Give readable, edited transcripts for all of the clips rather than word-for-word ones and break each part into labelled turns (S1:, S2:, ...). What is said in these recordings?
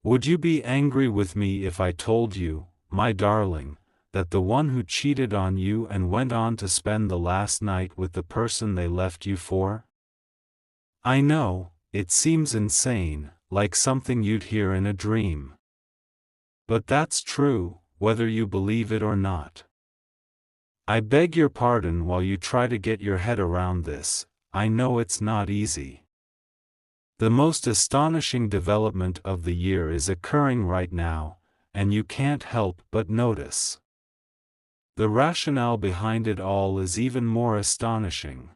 S1: Would you be angry with me if I told you, my darling, that the one who cheated on you and went on to spend the last night with the person they left you for? I know, it seems insane, like something you'd hear in a dream. But that's true, whether you believe it or not. I beg your pardon while you try to get your head around this. I know it's not easy. The most astonishing development of the year is occurring right now, and you can't help but notice. The rationale behind it all is even more astonishing.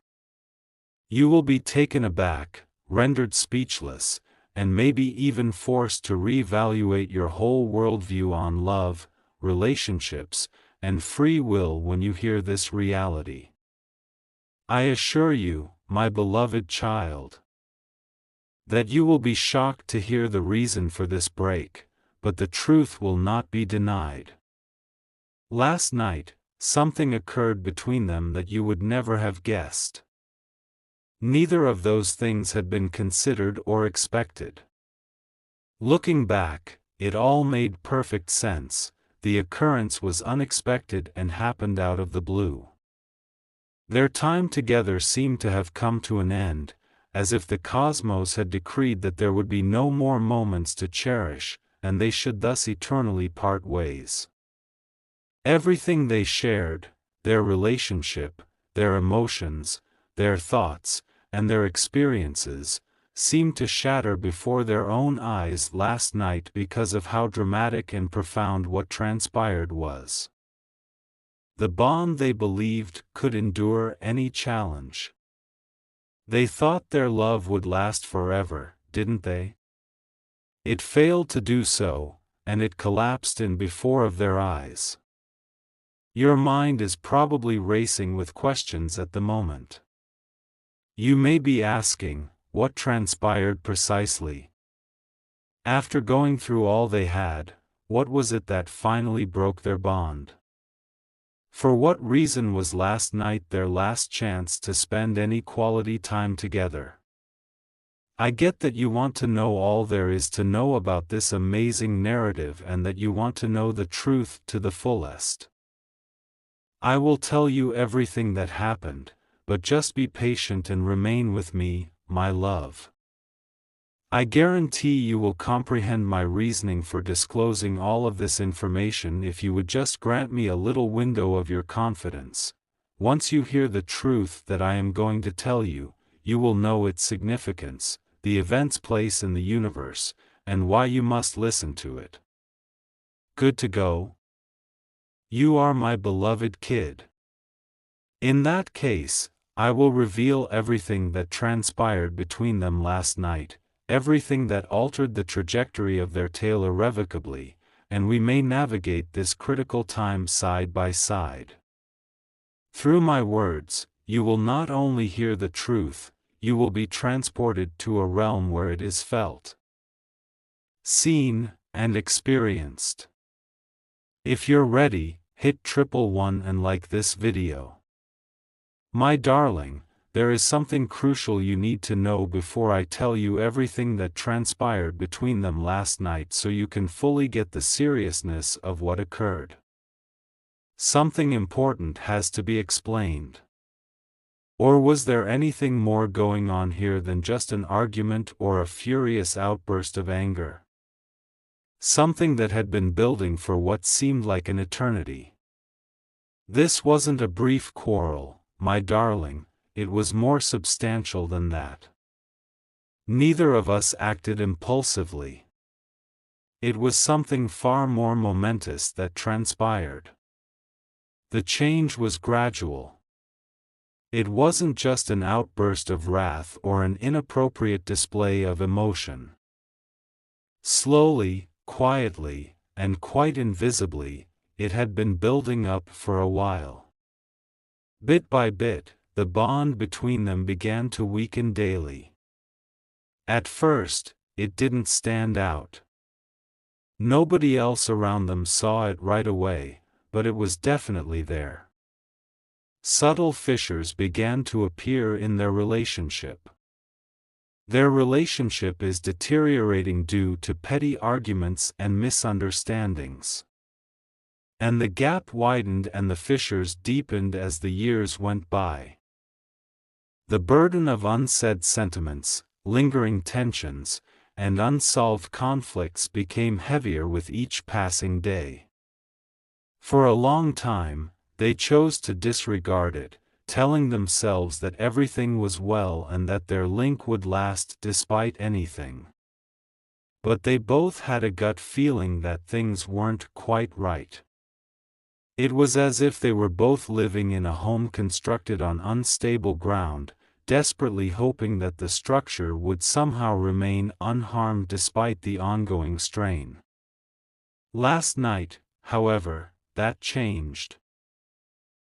S1: You will be taken aback, rendered speechless, and maybe even forced to reevaluate your whole worldview on love, relationships, and free will when you hear this reality. I assure you, my beloved child, that you will be shocked to hear the reason for this break, but the truth will not be denied. Last night, something occurred between them that you would never have guessed. Neither of those things had been considered or expected. Looking back, it all made perfect sense. The occurrence was unexpected and happened out of the blue. Their time together seemed to have come to an end, as if the cosmos had decreed that there would be no more moments to cherish, and they should thus eternally part ways. Everything they shared, their relationship, their emotions, their thoughts, and their experiences, seemed to shatter before their own eyes last night because of how dramatic and profound what transpired was. The bond they believed could endure any challenge. They thought their love would last forever, didn't they? It failed to do so, and it collapsed in before of their eyes. Your mind is probably racing with questions at the moment. You may be asking, what transpired precisely? After going through all they had, what was it that finally broke their bond? For what reason was last night their last chance to spend any quality time together? I get that you want to know all there is to know about this amazing narrative and that you want to know the truth to the fullest. I will tell you everything that happened, but just be patient and remain with me, my love. I guarantee you will comprehend my reasoning for disclosing all of this information if you would just grant me a little window of your confidence. Once you hear the truth that I am going to tell you, you will know its significance, the event's place in the universe, and why you must listen to it. Good to go? You are my beloved kid. In that case, I will reveal everything that transpired between them last night, everything that altered the trajectory of their tale irrevocably, and we may navigate this critical time side by side. Through my words, you will not only hear the truth, you will be transported to a realm where it is felt, seen, and experienced. If you're ready, hit 111 and like this video. My darling, there is something crucial you need to know before I tell you everything that transpired between them last night so you can fully get the seriousness of what occurred. Something important has to be explained. Or was there anything more going on here than just an argument or a furious outburst of anger? Something that had been building for what seemed like an eternity. This wasn't a brief quarrel, my darling, it was more substantial than that. Neither of us acted impulsively. It was something far more momentous that transpired. The change was gradual. It wasn't just an outburst of wrath or an inappropriate display of emotion. Slowly, quietly, and quite invisibly, it had been building up for a while. Bit by bit, the bond between them began to weaken daily. At first, it didn't stand out. Nobody else around them saw it right away, but it was definitely there. Subtle fissures began to appear in their relationship. Their relationship is deteriorating due to petty arguments and misunderstandings. And the gap widened and the fissures deepened as the years went by. The burden of unsaid sentiments, lingering tensions, and unsolved conflicts became heavier with each passing day. For a long time, they chose to disregard it, telling themselves that everything was well and that their link would last despite anything. But they both had a gut feeling that things weren't quite right. It was as if they were both living in a home constructed on unstable ground, desperately hoping that the structure would somehow remain unharmed despite the ongoing strain. Last night, however, that changed.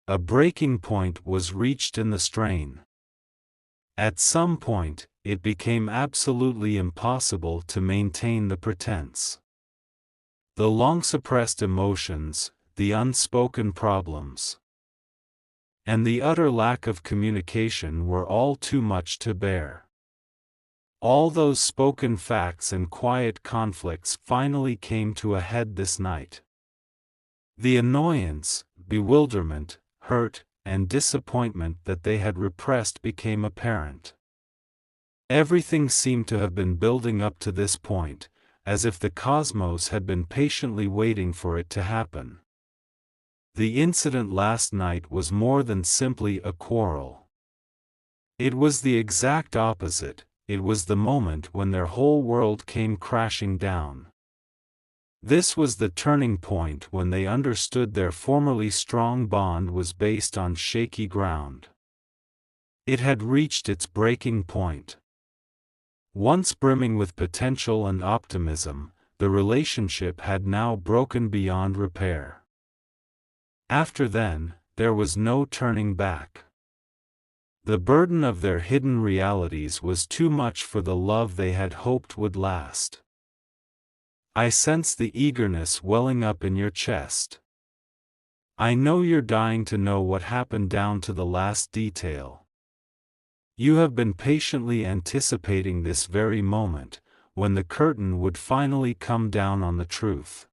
S1: A breaking point was reached in the strain. At some point, it became absolutely impossible to maintain the pretense. The long-suppressed emotions, the unspoken problems, and the utter lack of communication were all too much to bear. All those spoken facts and quiet conflicts finally came to a head this night. The annoyance, bewilderment, hurt, and disappointment that they had repressed became apparent. Everything seemed to have been building up to this point, as if the cosmos had been patiently waiting for it to happen. The incident last night was more than simply a quarrel. It was the exact opposite. It was the moment when their whole world came crashing down. This was the turning point when they understood their formerly strong bond was based on shaky ground. It had reached its breaking point. Once brimming with potential and optimism, the relationship had now broken beyond repair. After then, there was no turning back. The burden of their hidden realities was too much for the love they had hoped would last. I sense the eagerness welling up in your chest. I know you're dying to know what happened down to the last detail. You have been patiently anticipating this very moment, when the curtain would finally come down on the truth.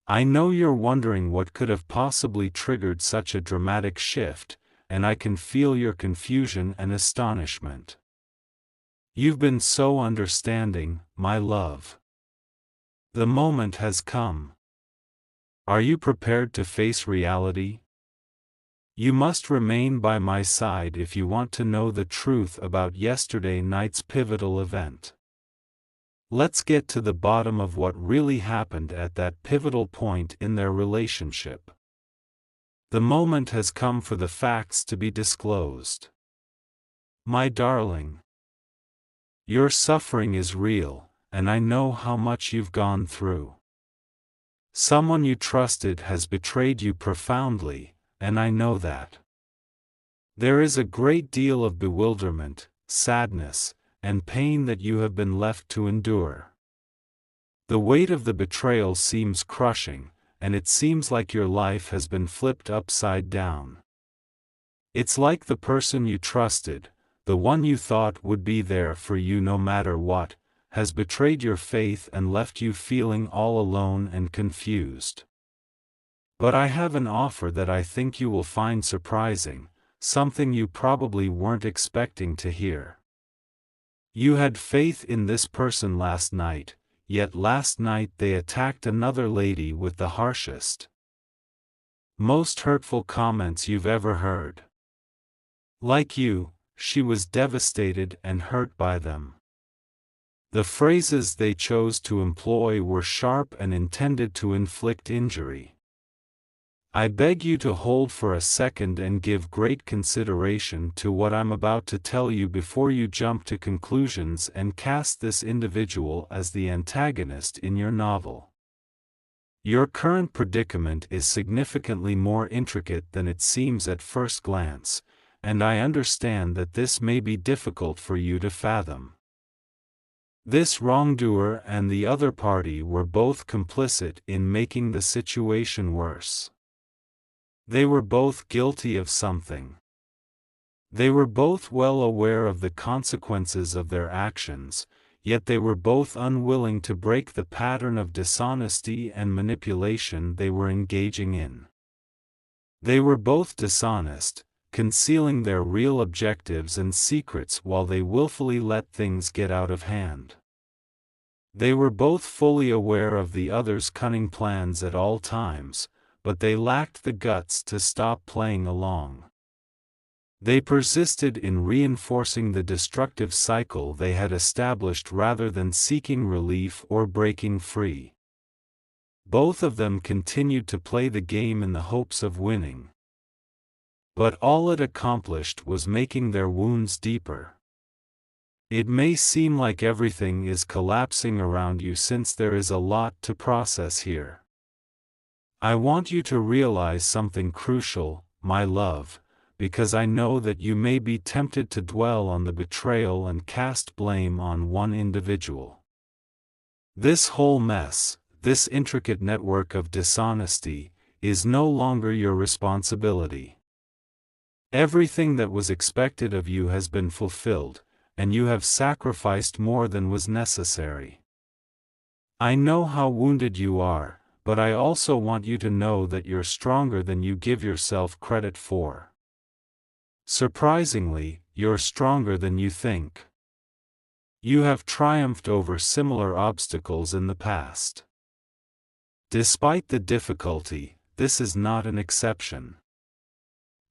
S1: I know you're wondering what could have possibly triggered such a dramatic shift, and I can feel your confusion and astonishment. You've been so understanding, my love. The moment has come. Are you prepared to face reality? You must remain by my side if you want to know the truth about yesterday night's pivotal event. Let's get to the bottom of what really happened at that pivotal point in their relationship. The moment has come for the facts to be disclosed. My darling, your suffering is real, and I know how much you've gone through. Someone you trusted has betrayed you profoundly, and I know that. There is a great deal of bewilderment, sadness, and pain that you have been left to endure. The weight of the betrayal seems crushing, and it seems like your life has been flipped upside down. It's like the person you trusted, the one you thought would be there for you no matter what, has betrayed your faith and left you feeling all alone and confused. But I have an offer that I think you will find surprising, something you probably weren't expecting to hear. You had faith in this person last night, yet last night they attacked another lady with the harshest, most hurtful comments you've ever heard. Like you, she was devastated and hurt by them. The phrases they chose to employ were sharp and intended to inflict injury. I beg you to hold for a second and give great consideration to what I'm about to tell you before you jump to conclusions and cast this individual as the antagonist in your novel. Your current predicament is significantly more intricate than it seems at first glance, and I understand that this may be difficult for you to fathom. This wrongdoer and the other party were both complicit in making the situation worse. They were both guilty of something. They were both well aware of the consequences of their actions, yet they were both unwilling to break the pattern of dishonesty and manipulation they were engaging in. They were both dishonest, concealing their real objectives and secrets while they willfully let things get out of hand. They were both fully aware of the other's cunning plans at all times, but they lacked the guts to stop playing along. They persisted in reinforcing the destructive cycle they had established rather than seeking relief or breaking free. Both of them continued to play the game in the hopes of winning. But all it accomplished was making their wounds deeper. It may seem like everything is collapsing around you since there is a lot to process here. I want you to realize something crucial, my love, because I know that you may be tempted to dwell on the betrayal and cast blame on one individual. This whole mess, this intricate network of dishonesty, is no longer your responsibility. Everything that was expected of you has been fulfilled, and you have sacrificed more than was necessary. I know how wounded you are, but I also want you to know that you're stronger than you give yourself credit for. Surprisingly, you're stronger than you think. You have triumphed over similar obstacles in the past. Despite the difficulty, this is not an exception.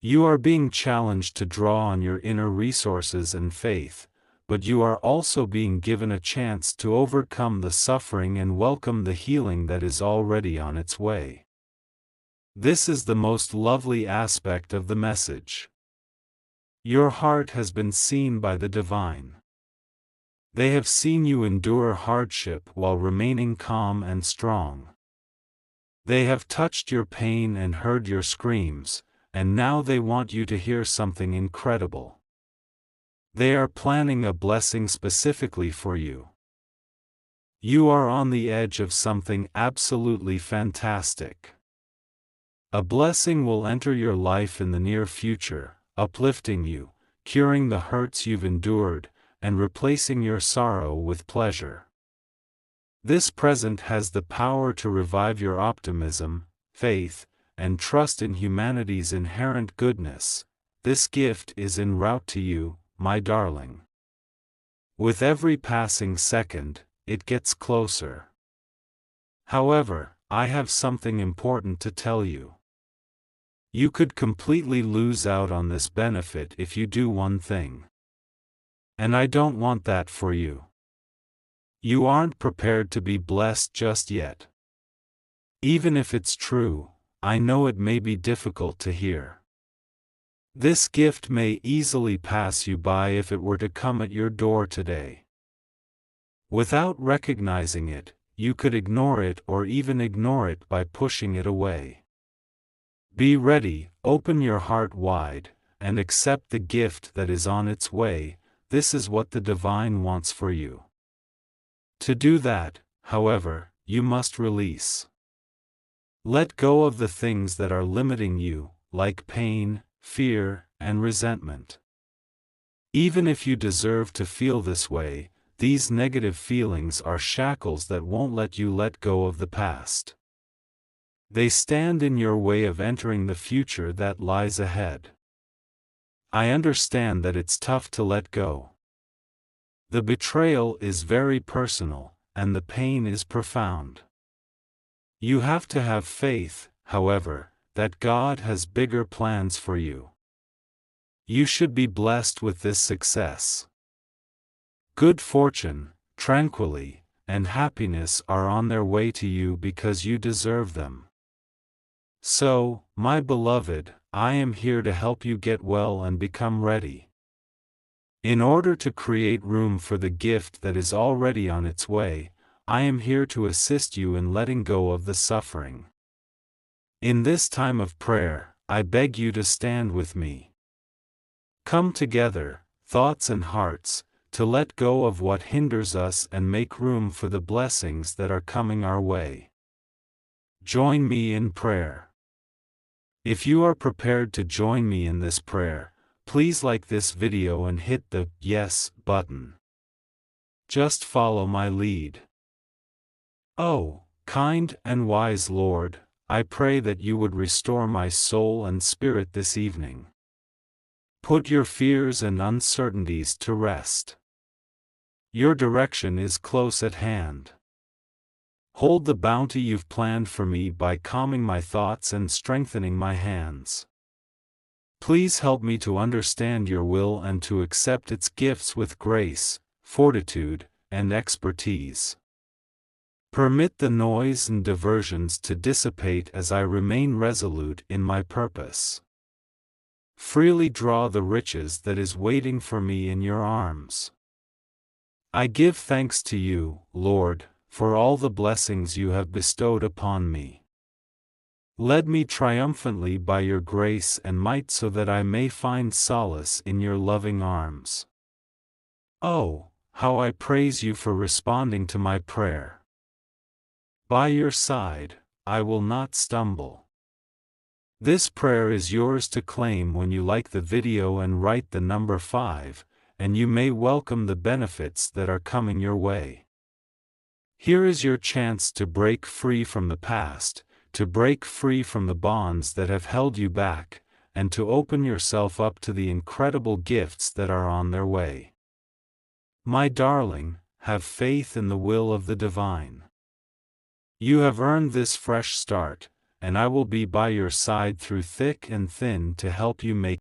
S1: You are being challenged to draw on your inner resources and faith, but you are also being given a chance to overcome the suffering and welcome the healing that is already on its way. This is the most lovely aspect of the message. Your heart has been seen by the divine. They have seen you endure hardship while remaining calm and strong. They have touched your pain and heard your screams, and now they want you to hear something incredible. They are planning a blessing specifically for you. You are on the edge of something absolutely fantastic. A blessing will enter your life in the near future, uplifting you, curing the hurts you've endured, and replacing your sorrow with pleasure. This present has the power to revive your optimism, faith, and trust in humanity's inherent goodness. This gift is en route to you, my darling. With every passing second, it gets closer. However, I have something important to tell you. You could completely lose out on this benefit if you do one thing. And I don't want that for you. You aren't prepared to be blessed just yet. Even if it's true, I know it may be difficult to hear. This gift may easily pass you by if it were to come at your door today. Without recognizing it, you could ignore it or even ignore it by pushing it away. Be ready, open your heart wide, and accept the gift that is on its way. This is what the divine wants for you. To do that, however, you must release. Let go of the things that are limiting you, like pain, fear, and resentment. Even if you deserve to feel this way, these negative feelings are shackles that won't let you let go of the past. They stand in your way of entering the future that lies ahead. I understand that it's tough to let go. The betrayal is very personal, and the pain is profound. You have to have faith, however, that God has bigger plans for you. You should be blessed with this success. Good fortune, tranquility, and happiness are on their way to you because you deserve them. So, my beloved, I am here to help you get well and become ready. In order to create room for the gift that is already on its way, I am here to assist you in letting go of the suffering. In this time of prayer, I beg you to stand with me. Come together, thoughts and hearts, to let go of what hinders us and make room for the blessings that are coming our way. Join me in prayer. If you are prepared to join me in this prayer, Please like this video and hit the yes button. Just follow my lead. Oh, kind and wise Lord, I pray that you would restore my soul and spirit this evening. Put your fears and uncertainties to rest. Your direction is close at hand. Hold the bounty you've planned for me by calming my thoughts and strengthening my hands. Please help me to understand your will and to accept its gifts with grace, fortitude, and expertise. Permit the noise and diversions to dissipate as I remain resolute in my purpose. Freely draw the riches that is waiting for me in your arms. I give thanks to you, Lord, for all the blessings you have bestowed upon me. Lead me triumphantly by your grace and might so that I may find solace in your loving arms. Oh, how I praise you for responding to my prayer. By your side, I will not stumble. This prayer is yours to claim when you like the video and write the number 5, and you may welcome the benefits that are coming your way. Here is your chance to break free from the past, to break free from the bonds that have held you back, and to open yourself up to the incredible gifts that are on their way. My darling, have faith in the will of the divine. You have earned this fresh start, and I will be by your side through thick and thin to help you make